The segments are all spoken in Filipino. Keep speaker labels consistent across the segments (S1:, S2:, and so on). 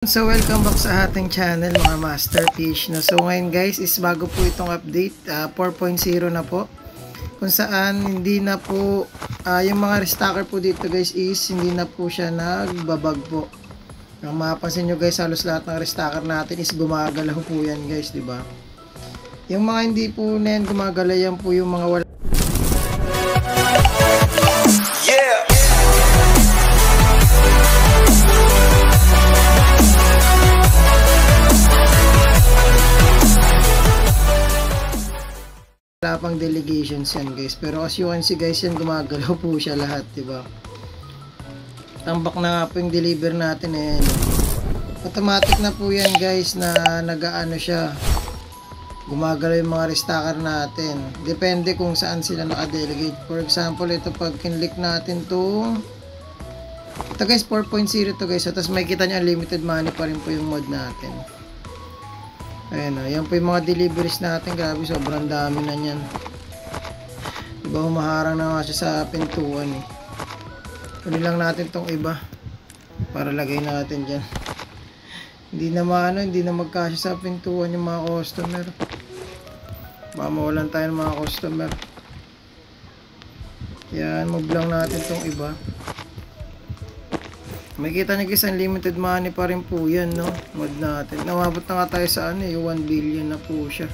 S1: So welcome back sa ating channel mga masterfish. So ngayon guys is bago po itong update 4.0 na po, kung saan hindi na po yung mga restocker po dito guys is hindi na po siya nagbabag po. Ang mapapansin nyo guys, halos lahat ng restocker natin is gumagalaw po yan guys, di ba? Yung mga hindi po na yan gumagalaw, yan po yung mga wala. Wala pang delegations yan guys, pero as you can see guys, yan gumagalaw po siya lahat, diba? Tambak na nga po yung deliver natin eh. Automatic na po yan guys na nagaano siya, gumagalaw yung mga restocker natin. Depende kung saan sila naka-delegate. For example, ito pag kinlik natin to, ito guys 4.0 to guys, tapos may kita nyo unlimited money pa rin po yung mod natin. Ayan o, yan po yung mga deliveries natin. Grabe, sobrang dami na yan. Diba, humaharang na nga siya sa pintuan eh. Kunin lang natin tong iba para lagay natin dyan. Hindi na magkasya sa pintuan yung mga customer. Baka mawalan tayo ng mga customer. Yan, move lang natin tong iba. Makikita nyo guys, unlimited money pa rin po yan, no? Mod natin. Nawabot na nga tayo sa ano, yung 1 billion na po siya.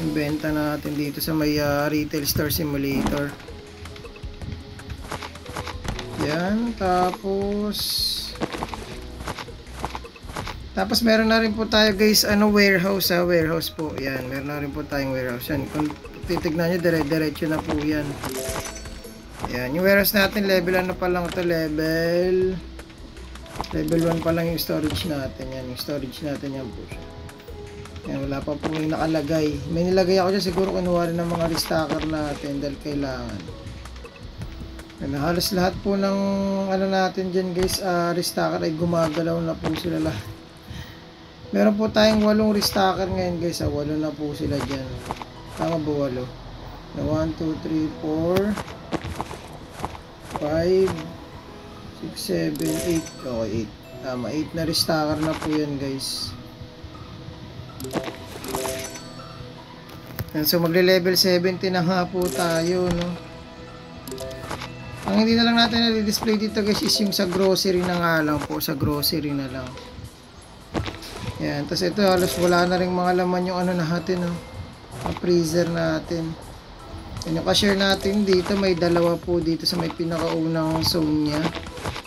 S1: Yung benta natin dito sa may retail store simulator. Yan, tapos meron na rin po tayo guys, warehouse warehouse po. Yan, meron na rin po tayong warehouse. Yan, kung titignan nyo, dire-diretso na po yan. Yan, yung warehouse natin, level ano pa lang ito, level 1 pa lang yung storage natin. Yan, yung storage natin yan po siya. Yan, wala pa po yung nakalagay. May nilagay ako dyan, siguro kinuha rin ng mga restocker natin dahil kailangan. Yan, halos lahat po ng ano natin dyan guys, restocker ay gumagalaw na po sila lahat. Meron po tayong 8 restocker ngayon guys, 8 na po sila dyan. Tama ba 8? 1, 2, 3, 4 5, 6, 7, 8. Okay, 8. Tama, 8 na restocker na po yan guys. Yan, so magle-level 70 na nga po tayo, no? Ang hindi na lang natin na-display dito guys is yung sa grocery na nga lang po. Sa grocery na lang. Yan, tapos ito halos wala na rin mga laman yung ano natin, no? Ang freezer natin. Yan, yung cashier natin dito, may dalawa po dito sa may pinakaunang zone nya.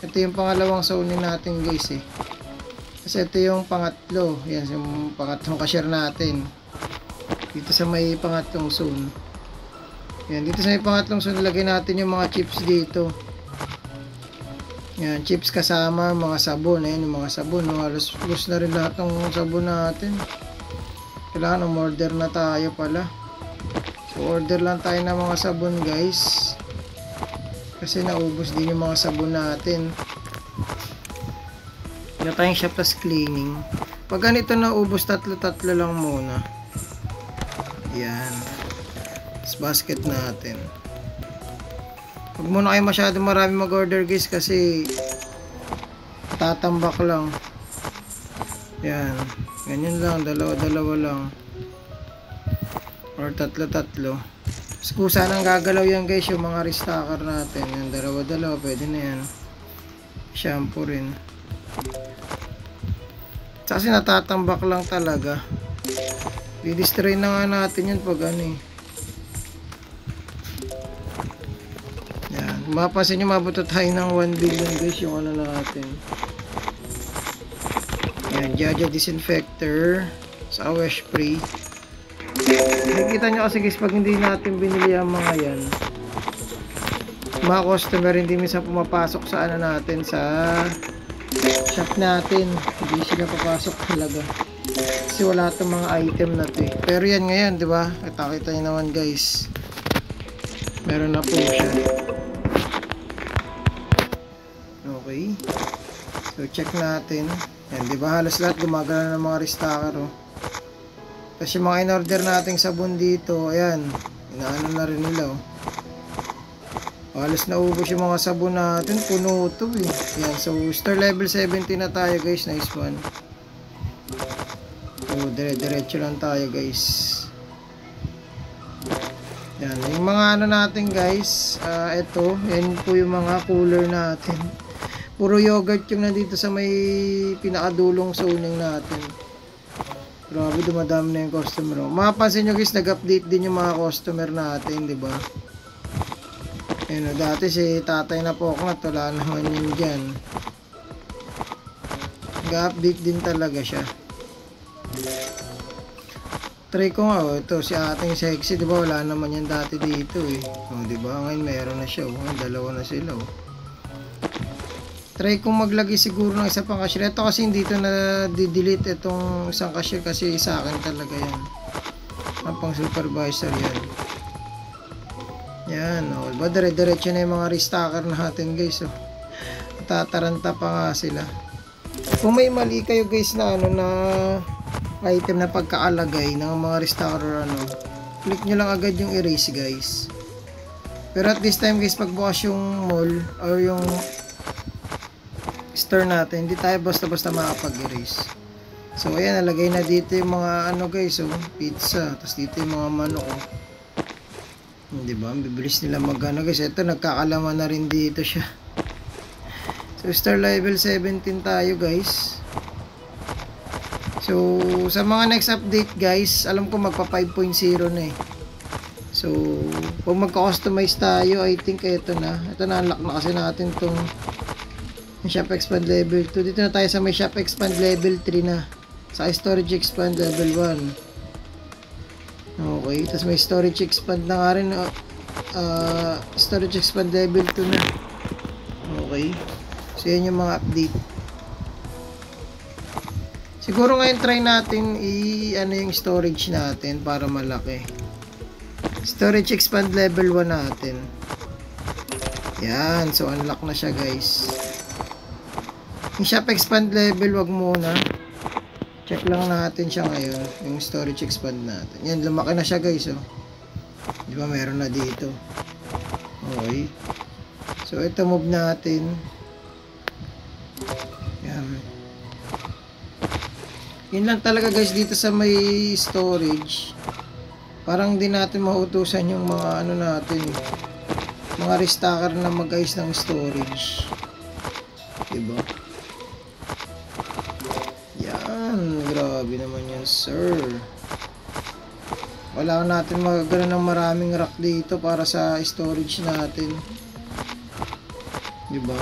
S1: Ito yung pangalawang zone natin guys eh. Kasi ito yung pangatlo. Yan, yung pangatlong cashier natin. Dito sa may pangatlong zone. Yan, dito sa may pangatlong zone, lagay natin yung mga chips dito. Yan, chips kasama, mga sabon. Ayan, yung mga sabon. Halos lose na rin lahat ng sabon natin. Kailangan umorder na tayo pala. So, order lang tayo ng mga sabon guys. Kasi naubos din yung mga sabon natin. Wala tayong shop plus cleaning. Pag ganito naubos, tatlo lang muna. Yan. Tapos basket natin. Huwag muna kayo masyado marami mag-order guys kasi tatambak lang. Yan. Ganyan lang. Dalawa lang. Or tatlo. Kusa nang gagalaw yan guys yung mga restocker natin. Yan, dalawa, pwede na yan. Shampoo rin. Kasi natatambak lang talaga. I-destroy na nga natin yan pag ano eh. Yan, mapapansin nyo mabuto tayo ng 1 billion guys yung ano natin. Yan, Jaja disinfector sa wash spray. Nakikita nyo kasi guys, pag hindi natin binili ang mga yan, mga customer hindi minsan pumapasok sa ano natin, sa shop natin. Hindi sila papasok talaga kasi wala itong mga item na to eh. Pero yan ngayon, di ba? Kita nyo naman guys, meron na po siya. Okay, so check natin. Yan, di ba? Halos lahat gumagana ng mga restocker oh. Kasi mga in-order nating sabon dito, ayan, inaano na rin nila oh. Halos naubos yung mga sabon natin. Puno to eh. Yan. So, star level 70 na tayo guys. Nice one. So, dire-diretso lang tayo guys. Yan. Yung mga ano natin guys. Ito. Yan po yung mga cooler natin. Puro yogurt yung nandito sa may pinakadulong zoning natin. Grabe, dumadami na yung customer. Mapapansin nyo guys, nag-update din yung mga customer natin, di ba? Ayun, dati si tatay na po ako at wala naman yun dyan. Nag-update din talaga siya. Try ko nga, ito si ating sexy, di ba? Wala naman yan dati dito eh. Di ba? Ngayon meron na siya. Dalawa na sila. Try kong maglagay siguro ng isa pang cashier. Ito kasi dito na di-delete itong isang cashier kasi sa akin talaga yan. Ang pang supervisor yan. Yan, diba? Dire-diretso na yung mga restocker natin guys. Tataranta pa nga sila. Kung may mali kayo guys na ano na item na pagkaalagay ng mga restocker click nyo lang agad yung erase guys. Pero at this time guys, pagbukas yung mall or yung store natin, hindi tayo basta-basta makapag-erase. So ayan, nalagay na dito yung mga guys, pizza, tapos dito yung mga manok. Di ba? Bibilis nila guys. Ito, nagkakalaman na rin dito siya. So star level 17 tayo guys. So sa mga next update guys, alam ko magpa 5.0 na eh. So kung magka-customize tayo, I think ito na unlock na kasi natin tong shop expand level 2. Dito na tayo sa may shop expand level 3 na. Sa storage expand level 1. Okay, tapos may storage expand na nga rin. Storage expand level 2 na. Okay. So yan yung mga update. Siguro ngayon try natin yung storage natin para malaki. Storage expand level 1 natin. Yan, so unlock na siya guys. Yung shop expand level, wag muna. Check lang natin siya ngayon, yung storage expand natin. Yan, lumaki na siya guys, di ba meron na dito. Okay. So ito move natin. Yan. Yun lang talaga guys dito sa may storage. Parang di natin mautusan yung mga natin, mga restocker na mag-ayos ng storage. Diba? Grabe naman yan sir. Wala natin magagano ng maraming rack dito para sa storage natin, diba?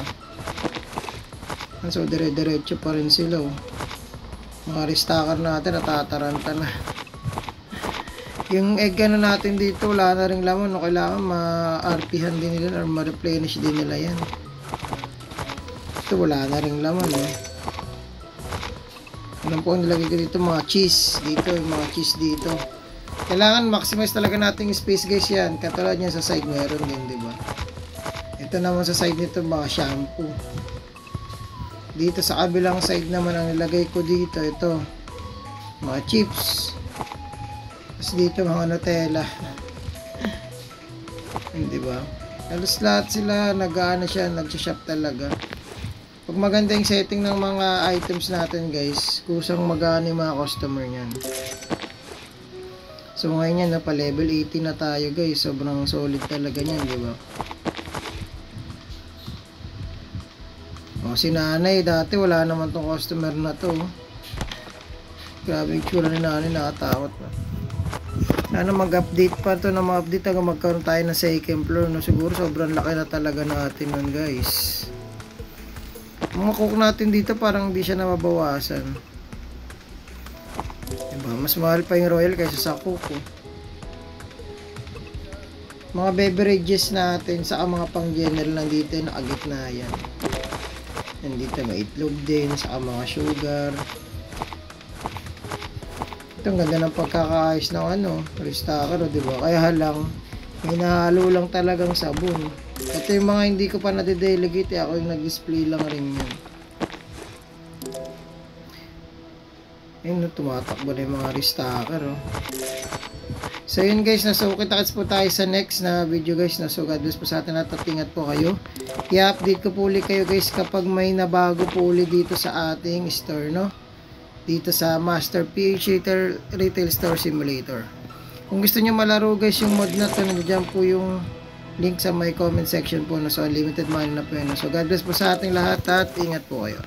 S1: So dire-diretso pa rin sila mga restocker natin natataranta na. Yung egg natin dito wala na rin laman, kailangan ma-RPhan din nila or ma-replenish din nila yan. Ito wala na rin laman Alam po ang nilagay ko dito mga cheese dito, yung mga cheese dito. Kailangan maximize talaga natin yung space guys yan. Katulad niya sa side meron din, di ba? Ito naman sa side nito mga shampoo. Dito sa kabilang side naman ang nilagay ko dito, ito mga chips. Tapos dito mga Nutella. Di ba? Halos lahat sila nag-shop talaga. Pag maganda yung setting ng mga items natin guys, kusang magana yung mga customer nyan. So ngayon yan, pa level 80 na tayo guys. Sobrang solid talaga nyan, di ba? Si nanay, dati wala naman tong customer na to. Grabe yung tsura ni nanay, nakatakot pa. Sana mag-update pa to na ma-update hanggang magkaroon tayo ng second floor. Siguro sobrang laki na talaga natin nun guys. Mga cook natin dito parang hindi siya nababawasan. Diba? Mas mahal pa yung royal kaysa sa cook. Mga beverages natin sa mga pang general nandito nakagitna yan. Nandito may itlog din, saka mga sugar. Ito ang ganda ng pagkakaayos ng restocker, diba? Kaya lang may nahalo lang talagang sabon. Ito yung mga hindi ko pa nade-delegate, ako yung nag-display lang rin yan. Ayun, no, tumatakbo na yung mga restacker, oh. So yun guys, so kita-kits po tayo sa next na video guys, no? So God bless po sa atin at ingat po kayo. I-update ko po ulit kayo guys kapag may nabago po ulit dito sa ating store, no? Dito sa Master PH Retail Store Simulator. Kung gusto nyo malaro guys yung mod na to, nandiyan po yung link sa my comment section po, no? So unlimited money na po yun, no? So God bless po sa ating lahat at ingat po kayo.